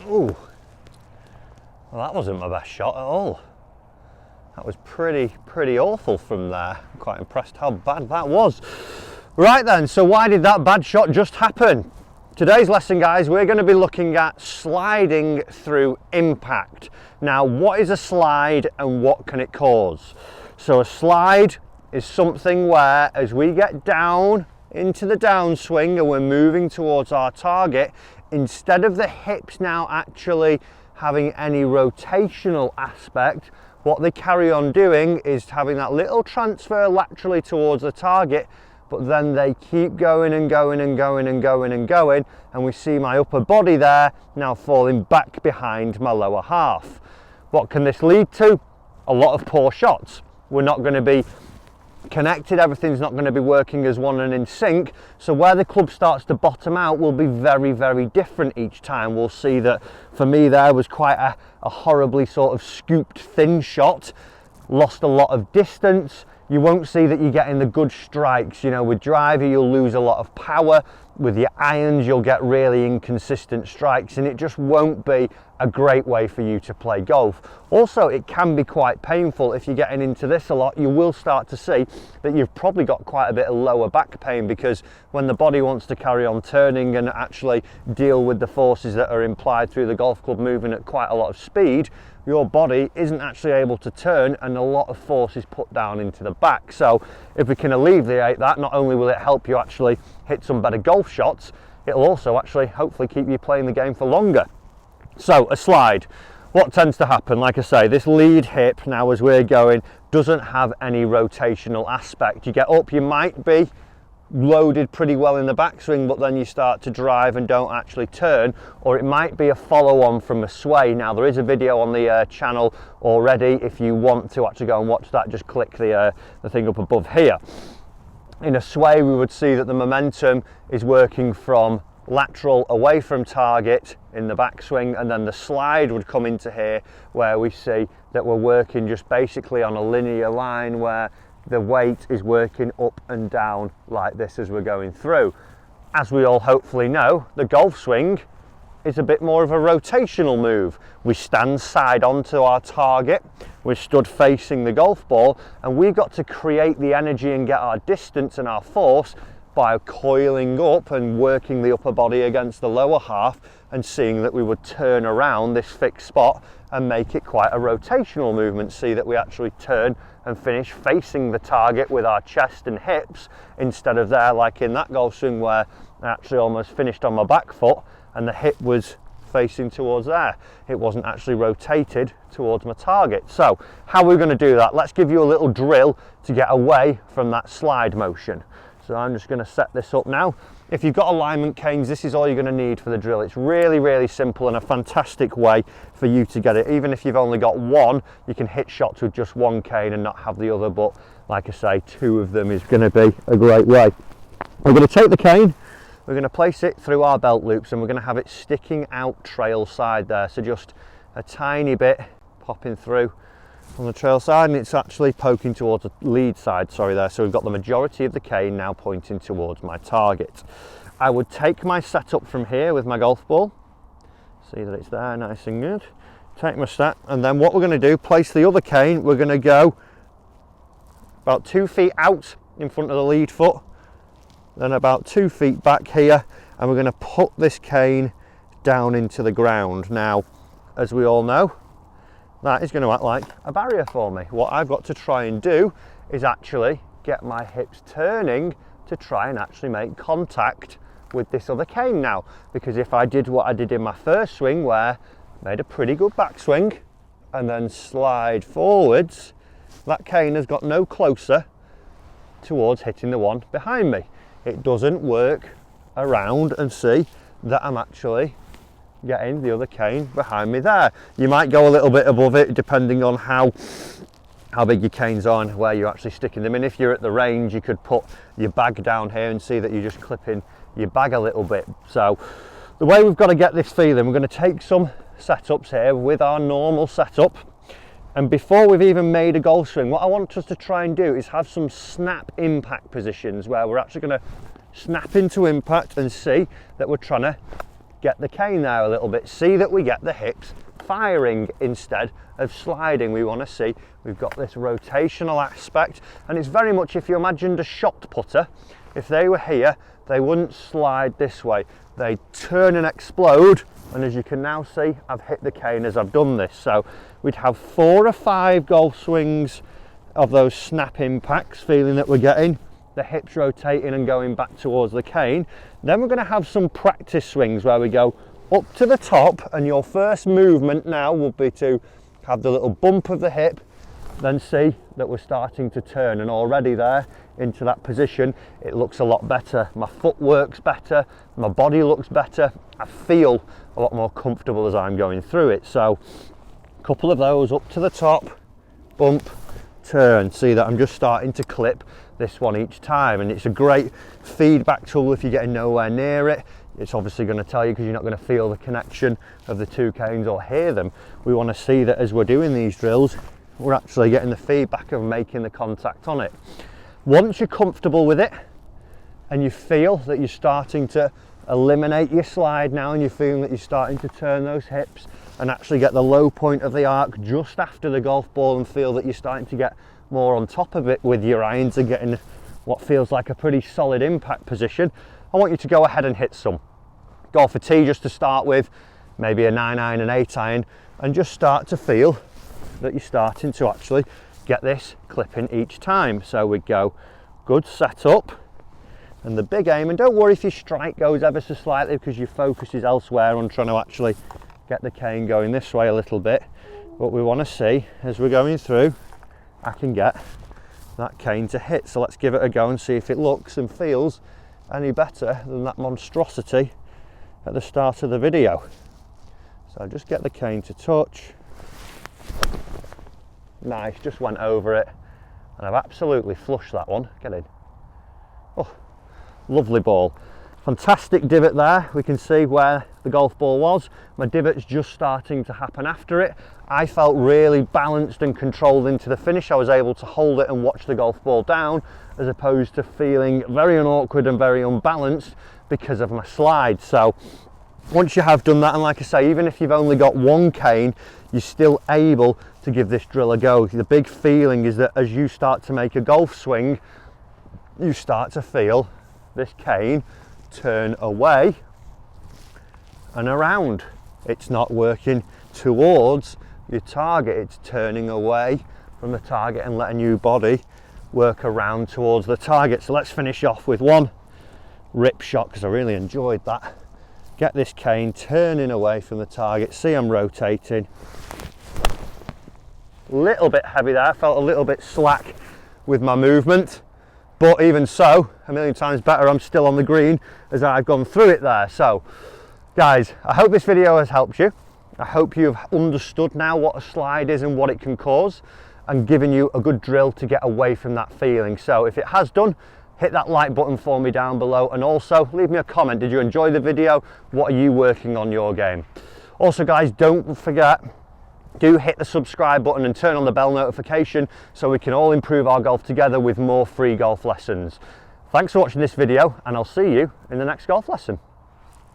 Ooh, well, that wasn't my best shot at all. That was pretty awful from there. I'm quite impressed how bad that was. Right then, so why did that bad shot just happen? Today's lesson, guys, we're going to be looking at sliding through impact. Now, what is a slide and what can it cause? So a slide is something where, as we get down into the downswing and we're moving towards our target, instead of the hips now actually having any rotational aspect, what they carry on doing is having that little transfer laterally towards the target, but then they keep going and going and going and going and going, and we see my upper body there now falling back behind my lower half. What can this lead to? A lot of poor shots. We're not going to be connected, everything's not going to be working as one and in sync, so where the club starts to bottom out will be very different each time. We'll see that for me there was quite a horribly sort of scooped thin shot, lost a lot of distance. You won't see that you're getting the good strikes. You know, with driver you'll lose a lot of power, with your irons you'll get really inconsistent strikes, and it just won't be a great way for you to play golf. Also, it can be quite painful. If you're getting into this a lot, you will start to see that you've probably got quite a bit of lower back pain, because when the body wants to carry on turning and actually deal with the forces that are implied through the golf club moving at quite a lot of speed, your body isn't actually able to turn and a lot of force is put down into the back. So if we can alleviate that, not only will it help you actually hit some better golf shots, it'll also actually hopefully keep you playing the game for longer. So a slide, what tends to happen, like I say, this lead hip now as we're going doesn't have any rotational aspect. You get up, you might be loaded pretty well in the backswing, but then you start to drive and don't actually turn, or it might be a follow-on from a sway. Now there is a video on the channel already. If you want to actually go and watch that, just click the thing up above here. In a sway we would see that the momentum is working from lateral away from target in the backswing, and then the slide would come into here where we see that we're working just basically on a linear line where the weight is working up and down like this as we're going through. As we all hopefully know, the golf swing is a bit more of a rotational move. We stand side onto our target, we're stood facing the golf ball, and we've got to create the energy and get our distance and our force by coiling up and working the upper body against the lower half, and seeing that we would turn around this fixed spot and make it quite a rotational movement. See that we actually turn and finish facing the target with our chest and hips, instead of there like in that golf swing where I actually almost finished on my back foot and the hip was facing towards there. It wasn't actually rotated towards my target. So how are we going to do that? Let's give you a little drill to get away from that slide motion. So I'm just going to set this up now. If you've got alignment canes, this is all you're going to need for the drill. It's really simple and a fantastic way for you to get it. Even if you've only got one, you can hit shots with just one cane and not have the other, but like I say, two of them is going to be a great way. We're going to take the cane, we're going to place it through our belt loops, and we're going to have it sticking out trail side there, so just a tiny bit popping through on the trail side, and it's actually poking towards the lead side, sorry there, so we've got the majority of the cane now pointing towards my target. I would take my setup from here with my golf ball, see that it's there nice and good, take my set, and then what we're going to do, place the other cane, we're going to go about 2 feet out in front of the lead foot, then about 2 feet back here, and we're going to put this cane down into the ground. Now, as we all know, that is going to act like a barrier for me. What I've got to try and do is actually get my hips turning to try and actually make contact with this other cane now, because if I did what I did in my first swing where I made a pretty good backswing and then slide forwards, that cane has got no closer towards hitting the one behind me. It doesn't work around and see that I'm actually getting the other cane behind me there. You might go a little bit above it depending on how big your canes are and where you're actually sticking them in. If you're at the range, you could put your bag down here and see that you're just clipping your bag a little bit. So the way we've got to get this feeling, we're going to take some setups here with our normal setup, and before we've even made a golf swing, what I want us to try and do is have some snap impact positions where we're actually going to snap into impact and see that we're trying to get the cane there a little bit. See that we get the hips firing instead of sliding. We want to see we've got this rotational aspect, and it's very much, if you imagined a shot putter, if they were here, they wouldn't slide this way. They turn and explode, and as you can now see, I've hit the cane as I've done this. So we'd have 4 or 5 golf swings of those snap impacts, feeling that we're getting the hips rotating and going back towards the cane. Then we're going to have some practice swings where we go up to the top, and your first movement now will be to have the little bump of the hip, then see that we're starting to turn, and already there into that position it looks a lot better. My foot works better, my body looks better, I feel a lot more comfortable as I'm going through it. So a couple of those up to the top, bump, turn. See that I'm just starting to clip this one each time, and it's a great feedback tool if you're getting nowhere near it. It's obviously going to tell you, because you're not going to feel the connection of the 2 canes or hear them. We want to see that as we're doing these drills, we're actually getting the feedback of making the contact on it. Once you're comfortable with it and you feel that you're starting to eliminate your slide now, and you're feeling that you're starting to turn those hips and actually get the low point of the arc just after the golf ball, and feel that you're starting to get more on top of it with your irons and getting what feels like a pretty solid impact position, I want you to go ahead and hit some. Go for tee just to start with, maybe a 9-iron and 8-iron, and just start to feel that you're starting to actually get this clipping each time. So we go good setup and the big aim, and don't worry if your strike goes ever so slightly, because your focus is elsewhere on trying to actually get the cane going this way a little bit. What we want to see as we're going through, I can get that cane to hit. So let's give it a go and see if it looks and feels any better than that monstrosity at the start of the video. So just get the cane to touch. Nice, just went over it, and I've absolutely flushed that one. Get in. Oh, lovely ball. Fantastic divot there. We can see where the golf ball was. My divot's just starting to happen after it. I felt really balanced and controlled into the finish. I was able to hold it and watch the golf ball down, as opposed to feeling very awkward and very unbalanced because of my slide. So once you have done that, and like I say, even if you've only got 1 cane, you're still able to give this drill a go. The big feeling is that as you start to make a golf swing, you start to feel this cane turn away and around. It's not working towards your target, it's turning away from the target and letting your body work around towards the target. So let's finish off with 1 rip shot, because I really enjoyed that. Get this cane turning away from the target. See, I'm rotating. Little bit heavy there, felt a little bit slack with my movement, but even so, a million times better I'm still on the green as I've gone through it there. So guys, I hope this video has helped you. I hope you've understood now what a slide is and what it can cause, and given you a good drill to get away from that feeling. So if it has done, hit that like button for me down below, and also leave me a comment. Did you enjoy the video? What are you working on your game? Also guys, don't forget, do hit the subscribe button and turn on the bell notification so we can all improve our golf together with more free golf lessons. Thanks for watching this video, and I'll see you in the next golf lesson.